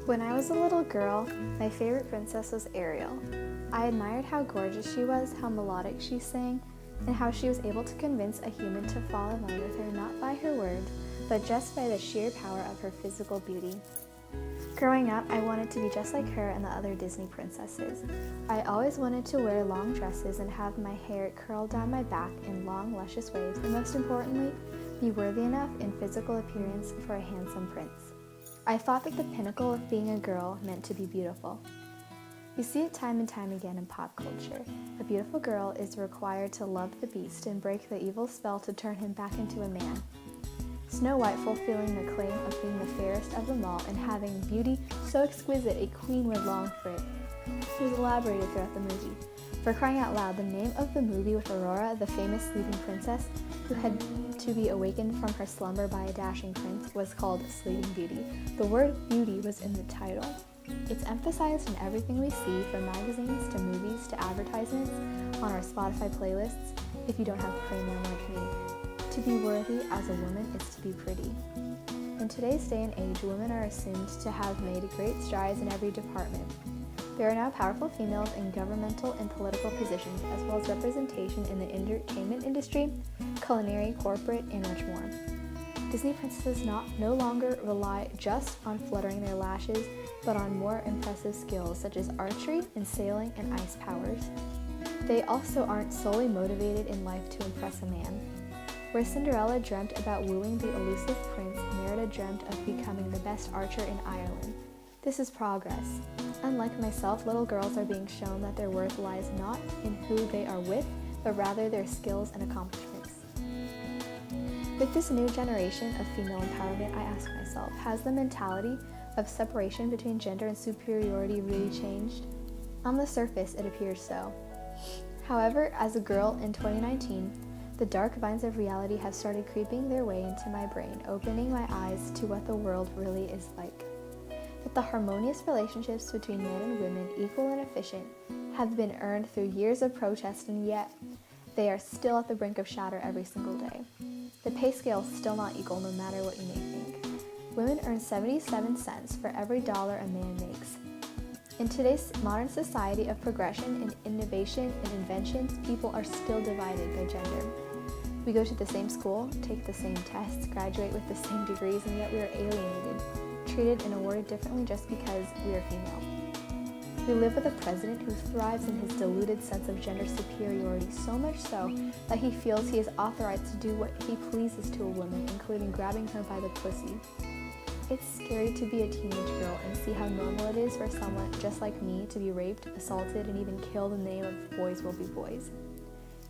When I was a little girl, my favorite princess was Ariel. I admired how gorgeous she was, how melodic she sang, and how she was able to convince a human to fall in love with her not by her words, but just by the sheer power of her physical beauty. Growing up, I wanted to be just like her and the other Disney princesses. I always wanted to wear long dresses and have my hair curled down my back in long, luscious waves, and most importantly, be worthy enough in physical appearance for a handsome prince. I thought that the pinnacle of being a girl meant to be beautiful. You see it time and time again in pop culture. A beautiful girl is required to love the beast and break the evil spell to turn him back into a man. Snow White fulfilling the claim of being the fairest of them all and having beauty so exquisite a queen would long for it. It was elaborated throughout the movie. For crying out loud, the name of the movie with Aurora, the famous sleeping princess, who had to be awakened from her slumber by a dashing prince, was called Sleeping Beauty. The word beauty was in the title. It's emphasized in everything we see, from magazines to movies to advertisements on our Spotify playlists, if you don't have premium like me. To be worthy as a woman is to be pretty. In today's day and age, women are assumed to have made great strides in every department. There are now powerful females in governmental and political positions, as well as representation in the entertainment industry, culinary, corporate, and much more. Disney princesses no longer rely just on fluttering their lashes, but on more impressive skills such as archery and sailing and ice powers. They also aren't solely motivated in life to impress a man. Where Cinderella dreamt about wooing the elusive prince, Merida dreamt of becoming the best archer in Ireland. This is progress. Unlike myself, little girls are being shown that their worth lies not in who they are with, but rather their skills and accomplishments. With this new generation of female empowerment, I ask myself, has the mentality of separation between gender and superiority really changed? On the surface, it appears so. However, as a girl in 2019, the dark vines of reality have started creeping their way into my brain, opening my eyes to what the world really is like. That the harmonious relationships between men and women, equal and efficient, have been earned through years of protest, and yet they are still at the brink of shatter every single day. The pay scale is still not equal, no matter what you may think. Women earn 77 cents for every dollar a man makes. In today's modern society of progression and innovation and inventions, people are still divided by gender. We go to the same school, take the same tests, graduate with the same degrees, and yet we are alienated, treated and awarded differently just because we are female. We live with a president who thrives in his deluded sense of gender superiority, so much so that he feels he is authorized to do what he pleases to a woman, including grabbing her by the pussy. It's scary to be a teenage girl and see how normal it is for someone just like me to be raped, assaulted, and even killed in the name of boys will be boys.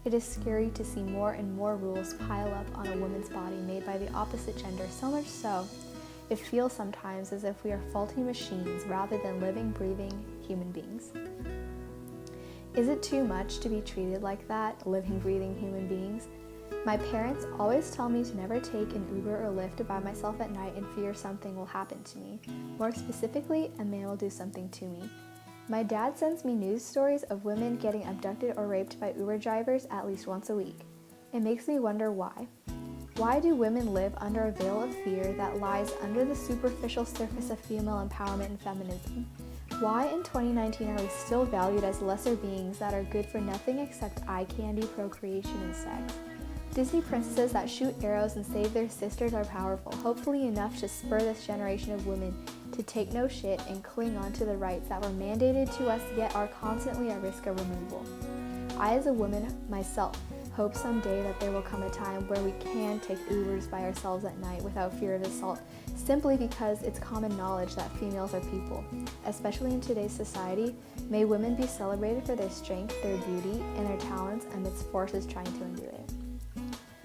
It is scary to see more and more rules pile up on a woman's body made by the opposite gender, so much so it feels sometimes as if we are faulty machines rather than living, breathing human beings. Is it too much to be treated like that, living, breathing human beings? My parents always tell me to never take an Uber or Lyft by myself at night in fear something will happen to me. More specifically, a man will do something to me. My dad sends me news stories of women getting abducted or raped by Uber drivers at least once a week. It makes me wonder why. Why do women live under a veil of fear that lies under the superficial surface of female empowerment and feminism? Why in 2019 are we still valued as lesser beings that are good for nothing except eye candy, procreation, and sex? Disney princesses that shoot arrows and save their sisters are powerful, hopefully enough to spur this generation of women to take no shit and cling on to the rights that were mandated to us yet are constantly at risk of removal. I, as a woman myself, hope someday that there will come a time where we can take Ubers by ourselves at night without fear of assault, simply because it's common knowledge that females are people. Especially in today's society, may women be celebrated for their strength, their beauty, and their talents amidst forces trying to undo it.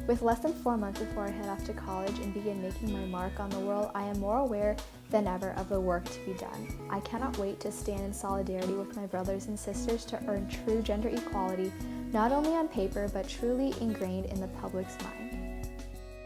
With less than 4 months before I head off to college and begin making my mark on the world, I am more aware than ever of the work to be done. I cannot wait to stand in solidarity with my brothers and sisters to earn true gender equality, not only on paper, but truly ingrained in the public's mind.